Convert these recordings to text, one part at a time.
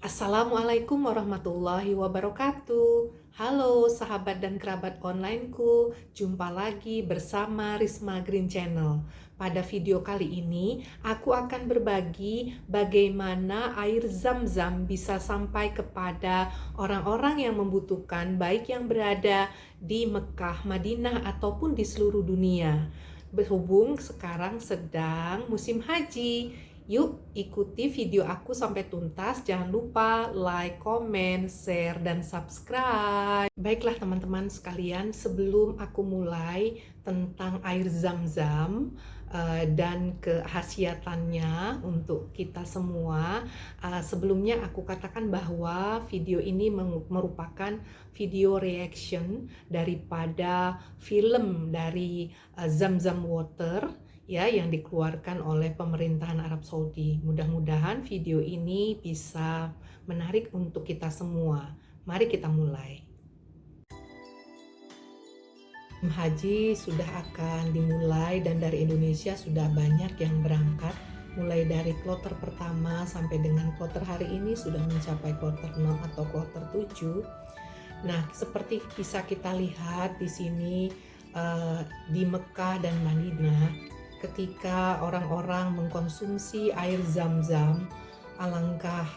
Assalamualaikum warahmatullahi wabarakatuh. Halo sahabat dan kerabat onlineku, jumpa lagi bersama Risma Green Channel. Pada video kali ini, aku akan berbagi bagaimana air zam-zam bisa sampai kepada orang-orang yang membutuhkan, baik yang berada di Mekah, Madinah, ataupun di seluruh dunia. Berhubung sekarang sedang musim haji, yuk ikuti video aku sampai tuntas. Jangan lupa like, comment, share, dan subscribe. Baiklah teman-teman sekalian, sebelum aku mulai tentang air zam-zam dan kekhasiatannya untuk kita semua, sebelumnya aku katakan bahwa video ini merupakan video reaction daripada film dari Zam-Zam Water ya, yang dikeluarkan oleh pemerintahan Arab Saudi. Mudah-mudahan video ini bisa menarik untuk kita semua. Mari kita mulai. Haji sudah akan dimulai dan dari Indonesia sudah banyak yang berangkat. Mulai dari kloter pertama sampai dengan kloter hari ini sudah mencapai kloter 6 atau kloter 7. Nah, seperti bisa kita lihat di sini di Mekah dan Madinah, ketika orang-orang mengkonsumsi air zam-zam, alangkah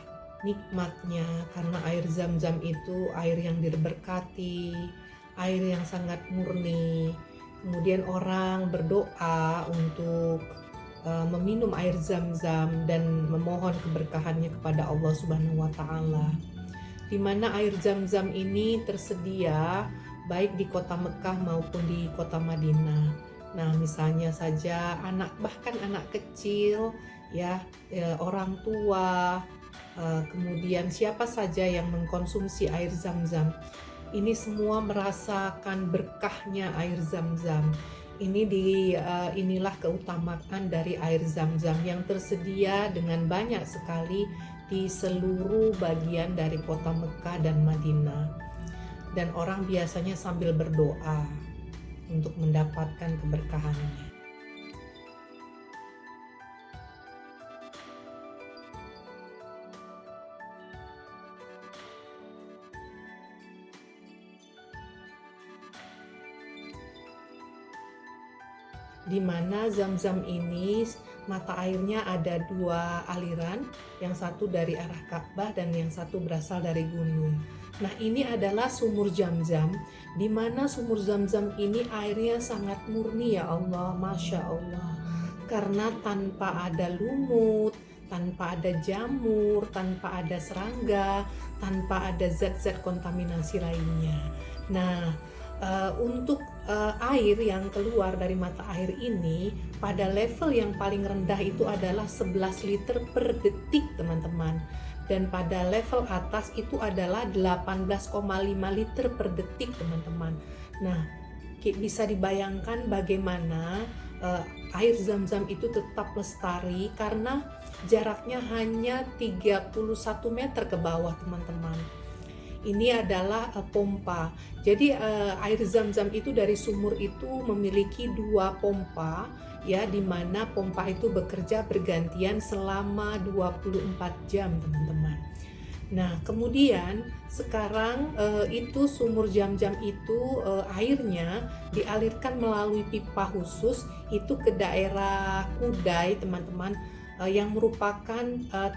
nikmatnya karena air zam-zam itu air yang diberkati, air yang sangat murni. Kemudian orang berdoa untuk meminum air zam-zam dan memohon keberkahannya kepada Allah Subhanahu wa Ta'ala. Di mana air zam-zam ini tersedia baik di kota Mekah maupun di kota Madinah. Nah, misalnya saja bahkan anak kecil, ya, orang tua, kemudian siapa saja yang mengkonsumsi air zam-zam, ini semua merasakan berkahnya air zam-zam. Inilah keutamaan dari air zam-zam yang tersedia dengan banyak sekali di seluruh bagian dari kota Mekah dan Madinah. Dan orang biasanya sambil berdoa untuk mendapatkan keberkahannya. Di mana zam-zam ini mata airnya ada dua aliran, yang satu dari arah Ka'bah dan yang satu berasal dari gunung. Nah, ini adalah sumur zam-zam, di mana sumur zam-zam ini airnya sangat murni, ya Allah, Masya Allah. Karena tanpa ada lumut, tanpa ada jamur, tanpa ada serangga, tanpa ada zat-zat kontaminasi lainnya. Nah, untuk air yang keluar dari mata air ini pada level yang paling rendah itu adalah 11 liter per detik, teman-teman. Dan pada level atas itu adalah 18,5 liter per detik, teman-teman. Nah, bisa dibayangkan bagaimana air zam-zam itu tetap lestari karena jaraknya hanya 31 meter ke bawah, teman-teman. Ini adalah pompa. Jadi air zam-zam itu dari sumur itu memiliki dua pompa, ya, di mana pompa itu bekerja bergantian selama 24 jam, teman-teman. Nah, kemudian sekarang itu sumur zam-zam itu airnya dialirkan melalui pipa khusus itu ke daerah Kudai, teman-teman, yang merupakan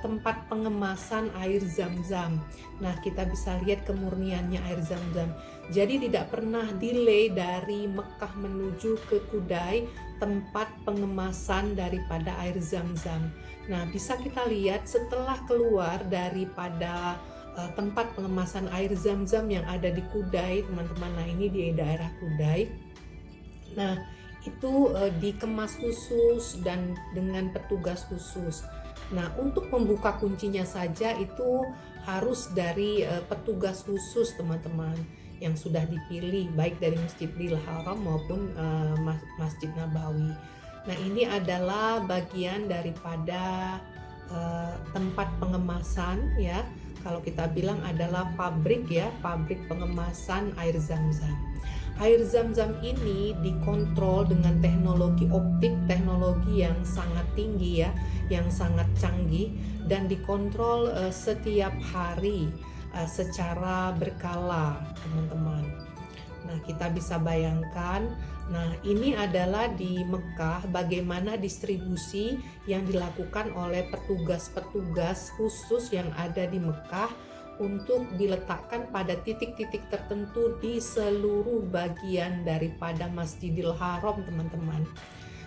tempat pengemasan air zam-zam. Nah, kita bisa lihat kemurniannya air zam-zam. Jadi tidak pernah delay dari Mekah menuju ke Kudai, tempat pengemasan daripada air zam-zam. Nah, bisa kita lihat setelah keluar daripada tempat pengemasan air zam-zam yang ada di Kudai, teman-teman. Nah, ini di daerah Kudai. Nah, itu dikemas khusus dan dengan petugas khusus. Nah, untuk membuka kuncinya saja itu harus dari petugas khusus, teman-teman, yang sudah dipilih baik dari Masjidil Haram maupun Masjid Nabawi. Nah, ini adalah bagian daripada tempat pengemasan, ya. Kalau kita bilang adalah pabrik, ya, pabrik pengemasan air zam-zam. Air zam-zam ini dikontrol dengan teknologi optik, teknologi yang sangat tinggi ya, yang sangat canggih, dan dikontrol setiap hari secara berkala, teman-teman. Nah, kita bisa bayangkan, nah ini adalah di Mekah bagaimana distribusi yang dilakukan oleh petugas-petugas khusus yang ada di Mekah untuk diletakkan pada titik-titik tertentu di seluruh bagian daripada Masjidil Haram, teman-teman.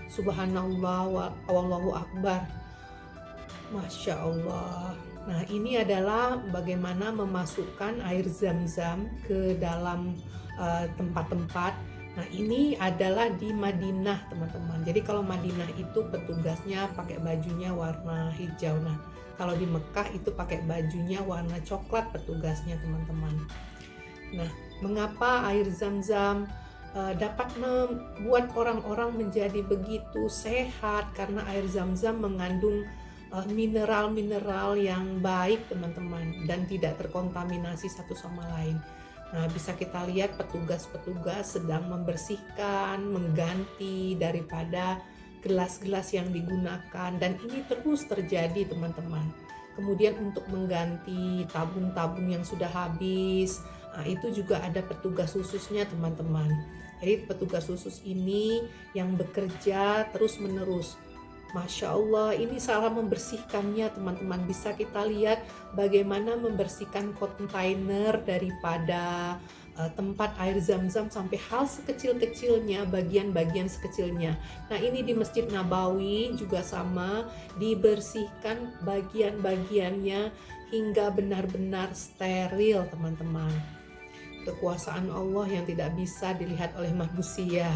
Subhanallah, wallahu akbar. Masya Allah. Nah, ini adalah bagaimana memasukkan air zam-zam ke dalam tempat-tempat. Nah, ini adalah di Madinah, teman-teman. Jadi kalau Madinah itu petugasnya pakai bajunya warna hijau. Nah, kalau di Mekah itu pakai bajunya warna coklat petugasnya, teman-teman. Nah, mengapa air zam-zam dapat membuat orang-orang menjadi begitu sehat? Karena air zam-zam mengandung mineral-mineral yang baik, teman-teman, dan tidak terkontaminasi satu sama lain. Nah, bisa kita lihat petugas-petugas sedang membersihkan, mengganti daripada gelas-gelas yang digunakan, dan ini terus terjadi, teman-teman. Kemudian untuk mengganti tabung-tabung yang sudah habis, nah, itu juga ada petugas khususnya, teman-teman. Jadi petugas khusus ini yang bekerja terus-menerus. Masya Allah, ini cara membersihkannya, teman-teman. Bisa kita lihat bagaimana membersihkan kontainer daripada tempat air zam-zam sampai hal sekecil-kecilnya, bagian-bagian sekecilnya. Nah, ini di Masjid Nabawi juga sama, dibersihkan bagian-bagiannya hingga benar-benar steril, teman-teman. Kekuasaan Allah yang tidak bisa dilihat oleh manusia.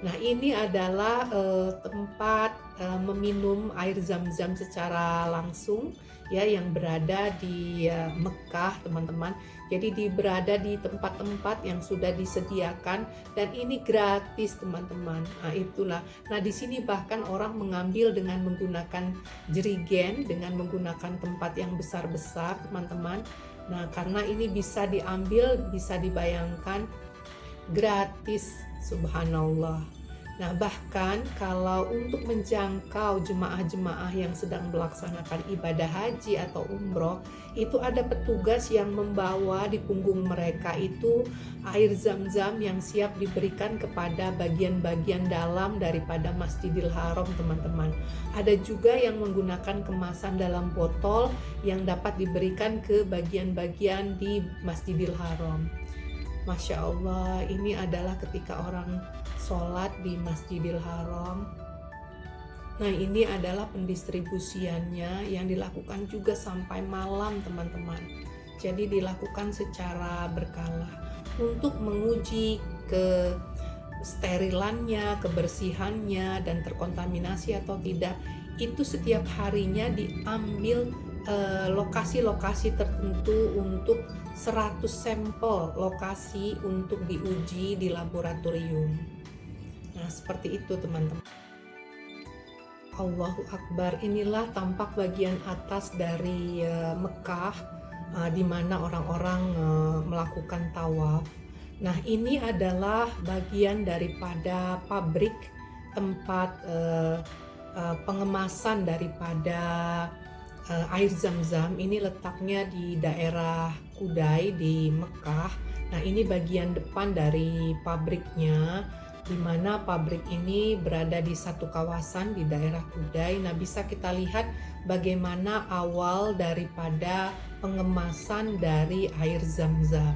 Nah, ini adalah tempat meminum air zam-zam secara langsung ya, yang berada di Mekah, teman-teman. Jadi berada di tempat-tempat yang sudah disediakan, dan ini gratis, teman-teman. Nah, itulah. Nah, di sini bahkan orang mengambil dengan menggunakan jerigen, dengan menggunakan tempat yang besar-besar, teman-teman. Nah, karena ini bisa diambil, bisa dibayangkan gratis, subhanallah. Nah, bahkan kalau untuk menjangkau jemaah-jemaah yang sedang melaksanakan ibadah haji atau umroh, itu ada petugas yang membawa di punggung mereka itu air zam-zam yang siap diberikan kepada bagian-bagian dalam daripada Masjidil Haram, teman-teman. Ada juga yang menggunakan kemasan dalam botol yang dapat diberikan ke bagian-bagian di Masjidil Haram. Masya Allah, ini adalah ketika orang sholat di Masjidil Haram. Nah, ini adalah pendistribusiannya yang dilakukan juga sampai malam, teman-teman. Jadi dilakukan secara berkala untuk menguji ke sterilannya, kebersihannya, dan terkontaminasi atau tidak. Itu setiap harinya diambil lokasi-lokasi tertentu untuk 100 sampel lokasi untuk diuji di laboratorium. Nah, seperti itu, teman-teman. Allahu Akbar. Inilah tampak bagian atas dari Mekah, di mana orang-orang melakukan tawaf. Nah, ini adalah bagian daripada pabrik tempat pengemasan daripada air zam-zam. Ini letaknya di daerah Kudai di Mekah. Nah, ini bagian depan dari pabriknya, di mana pabrik ini berada di satu kawasan di daerah Kudai. Nah, bisa kita lihat bagaimana awal daripada pengemasan dari air zam-zam.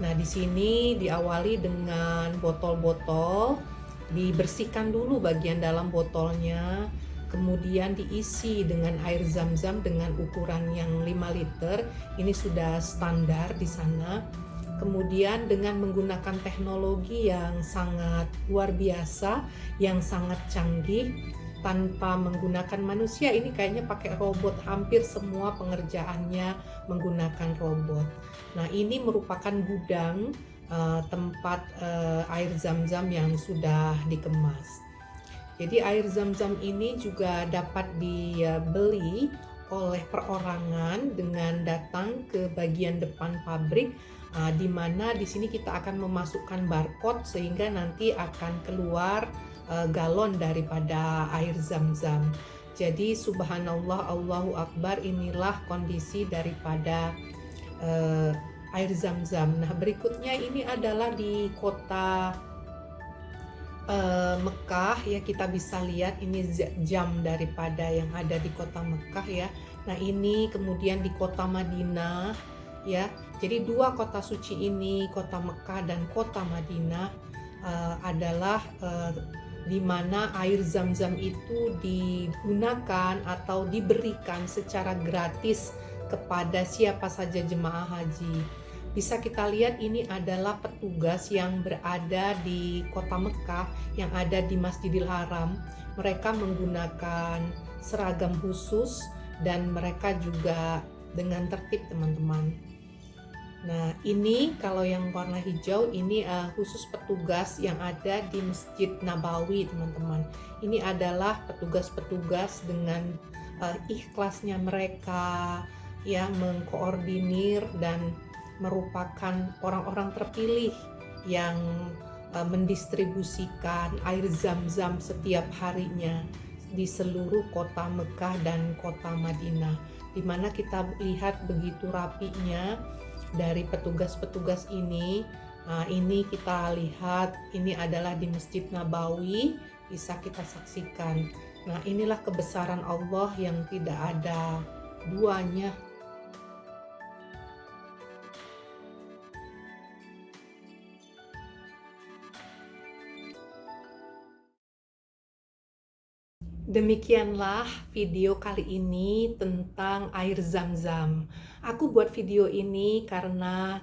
Nah, di sini diawali dengan botol-botol, dibersihkan dulu bagian dalam botolnya, kemudian diisi dengan air zam-zam dengan ukuran yang 5 liter. Ini sudah standar di sana. Kemudian dengan menggunakan teknologi yang sangat luar biasa, yang sangat canggih, tanpa menggunakan manusia. Ini kayaknya pakai robot, hampir semua pengerjaannya menggunakan robot. Nah, ini merupakan gudang tempat air zam-zam yang sudah dikemas. Jadi air zam-zam ini juga dapat dibeli oleh perorangan dengan datang ke bagian depan pabrik Di mana di sini kita akan memasukkan barcode sehingga nanti akan keluar galon daripada air zam-zam. Jadi subhanallah, Allahu Akbar, inilah kondisi daripada air zam-zam. Nah, berikutnya ini adalah di kota Mekah ya, kita bisa lihat ini jam daripada yang ada di kota Mekah ya. Nah, ini kemudian di kota Madinah ya. Jadi dua kota suci ini, kota Mekah dan kota Madinah, adalah di mana air zam-zam itu digunakan atau diberikan secara gratis kepada siapa saja jemaah haji. Bisa kita lihat ini adalah petugas yang berada di kota Mekah yang ada di Masjidil Haram. Mereka menggunakan seragam khusus dan mereka juga dengan tertib, teman-teman. Nah, ini kalau yang warna hijau ini khusus petugas yang ada di Masjid Nabawi, teman-teman. Ini adalah petugas-petugas dengan ikhlasnya mereka ya, mengkoordinir dan merupakan orang-orang terpilih yang mendistribusikan air zam-zam setiap harinya di seluruh kota Mekah dan kota Madinah, di mana kita lihat begitu rapinya dari petugas-petugas ini. Ini kita lihat ini adalah di Masjid Nabawi, bisa kita saksikan. Nah, inilah kebesaran Allah yang tidak ada duanya. Demikianlah video kali ini tentang air zam-zam. Aku buat video ini karena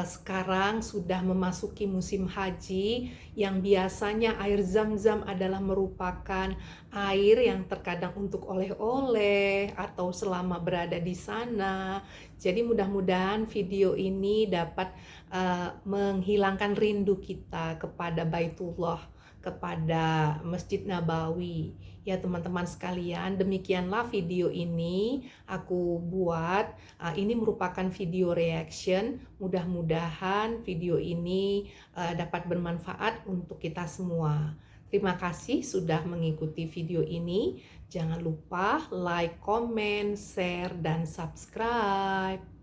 sekarang sudah memasuki musim haji yang biasanya air zam-zam adalah merupakan air yang terkadang untuk oleh-oleh atau selama berada di sana. Jadi mudah-mudahan video ini dapat menghilangkan rindu kita kepada Baitullah, kepada Masjid Nabawi. Ya teman-teman sekalian, demikianlah video ini aku buat. Ini merupakan video reaction. Mudah-mudahan video ini dapat bermanfaat untuk kita semua. Terima kasih sudah mengikuti video ini. Jangan lupa like, comment, share, dan subscribe.